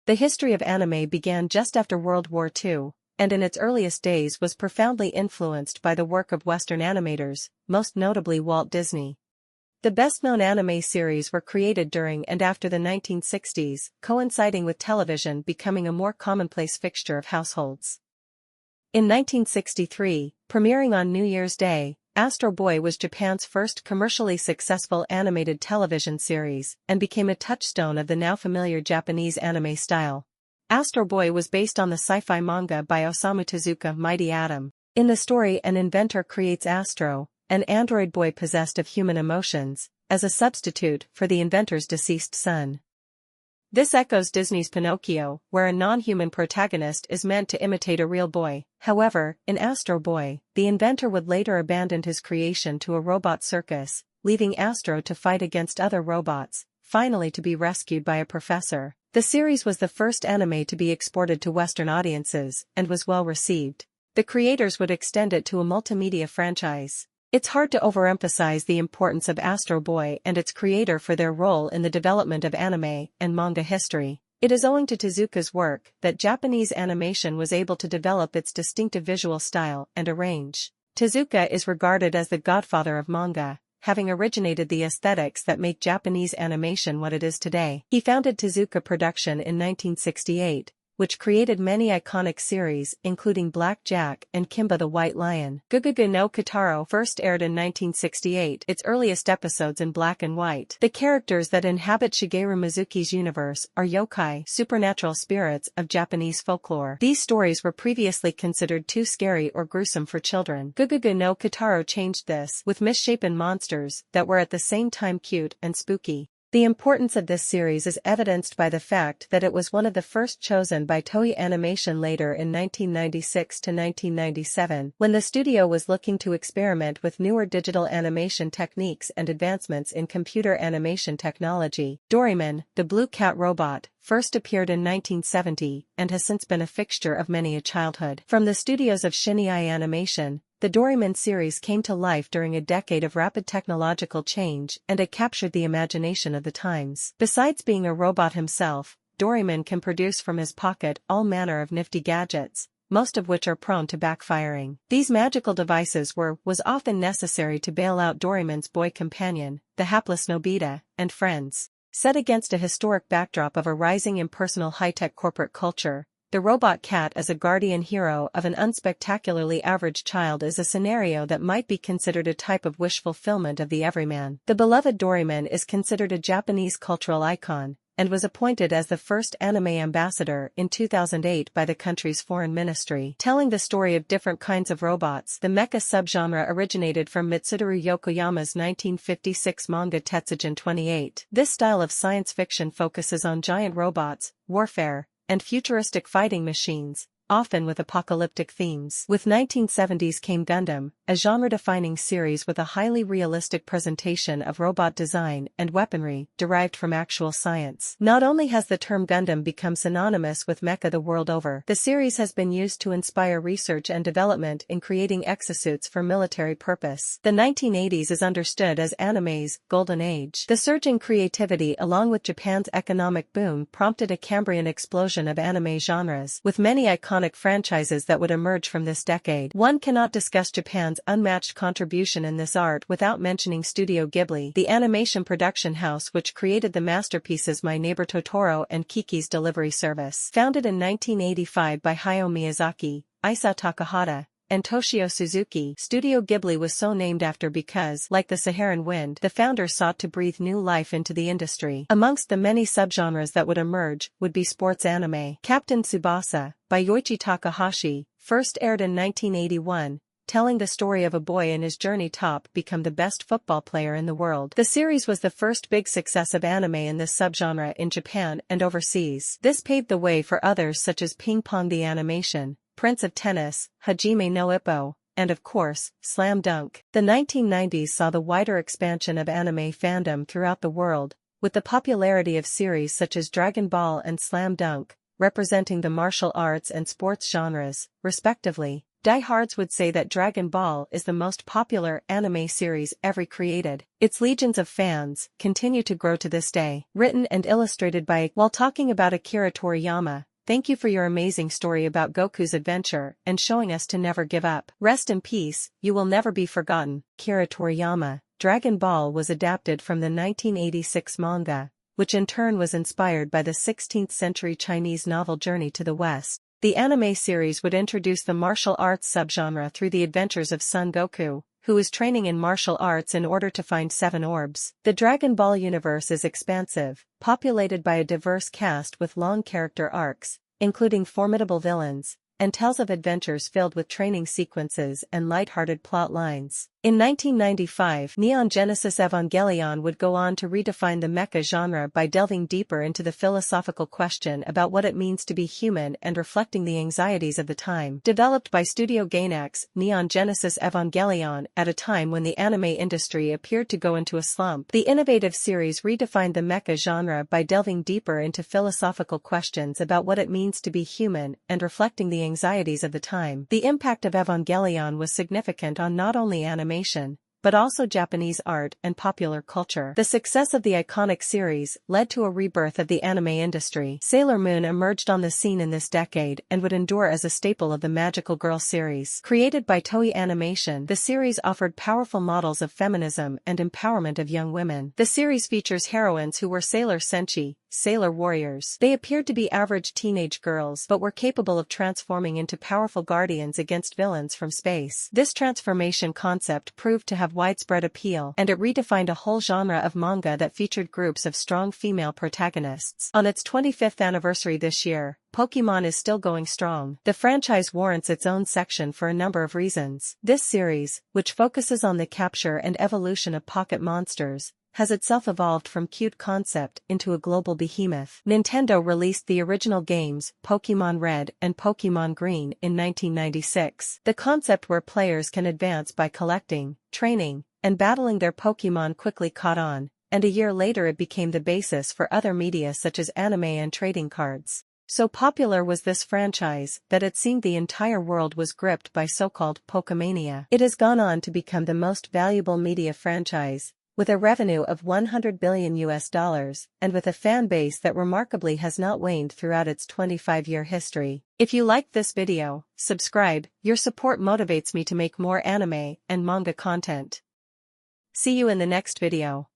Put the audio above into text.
The history of anime began just after World War II, and in its earliest days was profoundly influenced by the work of Western animators, most notably Walt Disney. The best-known anime series were created during and after the 1960s, coinciding with television becoming a more commonplace fixture of households. In 1963, premiering on New Year's Day, Astro Boy was Japan's first commercially successful animated television series and became a touchstone of the now familiar Japanese anime style. Astro Boy was based on the sci-fi manga by Osamu Tezuka, Mighty Atom. In the story, an inventor creates Astro, an android boy possessed of human emotions, as a substitute for the inventor's deceased son. This echoes Disney's Pinocchio, where a non-human protagonist is meant to imitate a real boy. However, in Astro Boy, the inventor would later abandon his creation to a robot circus, leaving Astro to fight against other robots, finally to be rescued by a professor. The series was the first anime to be exported to Western audiences, and was well received. The creators would extend it to a multimedia franchise. It's hard to overemphasize the importance of Astro Boy and its creator for their role in the development of anime and manga history. It is owing to Tezuka's work that Japanese animation was able to develop its distinctive visual style and a range. Tezuka is regarded as the godfather of manga, having originated the aesthetics that make Japanese animation what it is today. He founded Tezuka Production in 1968, which created many iconic series including Black Jack and Kimba the White Lion. Gugugu no Kitaro first aired in 1968, its earliest episodes in black and white. The characters that inhabit Shigeru Mizuki's universe are yokai, supernatural spirits of Japanese folklore. These stories were previously considered too scary or gruesome for children. Gugugu no Kitaro changed this with misshapen monsters that were at the same time cute and spooky. The importance of this series is evidenced by the fact that it was one of the first chosen by Toei Animation later in 1996 to 1997, when the studio was looking to experiment with newer digital animation techniques and advancements in computer animation technology. Doraemon, the blue cat robot, first appeared in 1970 and has since been a fixture of many a childhood. From the studios of Shin'ai Animation, the Doraemon series came to life during a decade of rapid technological change, and it captured the imagination of the times. Besides being a robot himself, Doraemon can produce from his pocket all manner of nifty gadgets, most of which are prone to backfiring. These magical devices was often necessary to bail out Doraemon's boy companion, the hapless Nobita, and friends. Set against a historic backdrop of a rising impersonal high-tech corporate culture, the robot cat as a guardian hero of an unspectacularly average child is a scenario that might be considered a type of wish fulfillment of the everyman. The beloved Doraemon is considered a Japanese cultural icon, and was appointed as the first anime ambassador in 2008 by the country's foreign ministry. Telling the story of different kinds of robots, the mecha subgenre originated from Mitsuru Yokoyama's 1956 manga Tetsujin 28. This style of science fiction focuses on giant robots, warfare, and futuristic fighting machines, often with apocalyptic themes. With 1970s came Gundam, a genre-defining series with a highly realistic presentation of robot design and weaponry derived from actual science. Not only has the term Gundam become synonymous with mecha the world over, the series has been used to inspire research and development in creating exosuits for military purpose. The 1980s is understood as anime's golden age. The surge in creativity along with Japan's economic boom prompted a Cambrian explosion of anime genres, with many iconic franchises that would emerge from this decade. One cannot discuss Japan's unmatched contribution in this art without mentioning Studio Ghibli, the animation production house which created the masterpieces My Neighbor Totoro and Kiki's Delivery Service. Founded in 1985 by Hayao Miyazaki, Isao Takahata, and Toshio Suzuki, Studio Ghibli was so named after because, like the Saharan wind, the founder sought to breathe new life into the industry. Amongst the many subgenres that would emerge would be sports anime. Captain Tsubasa, by Yoichi Takahashi, first aired in 1981, telling the story of a boy in his journey to become the best football player in the world. The series was the first big success of anime in this subgenre in Japan and overseas. This paved the way for others such as Ping Pong the Animation, Prince of Tennis, Hajime no Ippo, and of course, Slam Dunk. The 1990s saw the wider expansion of anime fandom throughout the world, with the popularity of series such as Dragon Ball and Slam Dunk, representing the martial arts and sports genres, respectively. Diehards would say that Dragon Ball is the most popular anime series ever created. Its legions of fans continue to grow to this day. Written and illustrated by While talking about Akira Toriyama, thank you for your amazing story about Goku's adventure and showing us to never give up. Rest in peace, you will never be forgotten. Akira Toriyama. Dragon Ball was adapted from the 1986 manga, which in turn was inspired by the 16th-century Chinese novel Journey to the West. The anime series would introduce the martial arts subgenre through the adventures of Son Goku, who is training in martial arts in order to find 7 orbs. The Dragon Ball universe is expansive, populated by a diverse cast with long character arcs, including formidable villains, and tells of adventures filled with training sequences and light-hearted plot lines. In 1995, Neon Genesis Evangelion would go on to redefine the mecha genre by delving deeper into the philosophical question about what it means to be human and reflecting the anxieties of the time. Developed by Studio Gainax, Neon Genesis Evangelion, at a time when the anime industry appeared to go into a slump, the innovative series redefined the mecha genre by delving deeper into philosophical questions about what it means to be human and reflecting the anxieties of the time. The impact of Evangelion was significant on not only animation, but also Japanese art and popular culture. The success of the iconic series led to a rebirth of the anime industry. Sailor Moon emerged on the scene in this decade and would endure as a staple of the Magical Girl series. Created by Toei Animation, the series offered powerful models of feminism and empowerment of young women. The series features heroines who were Sailor Senshi, Sailor warriors. They appeared to be average teenage girls but were capable of transforming into powerful guardians against villains from space. This transformation concept proved to have widespread appeal, and it redefined a whole genre of manga that featured groups of strong female protagonists. On its 25th anniversary this year, Pokémon is still going strong. The franchise warrants its own section for a number of reasons. This series, which focuses on the capture and evolution of pocket monsters, has itself evolved from cute concept into a global behemoth. Nintendo released the original games, Pokémon Red and Pokémon Green, in 1996. The concept where players can advance by collecting, training, and battling their Pokémon quickly caught on, and a year later it became the basis for other media such as anime and trading cards. So popular was this franchise that it seemed the entire world was gripped by so-called Pokémania. It has gone on to become the most valuable media franchise, with a revenue of $100 billion and with a fan base that remarkably has not waned throughout its 25-year history. If you liked this video, subscribe. Your support motivates me to make more anime and manga content. See you in the next video.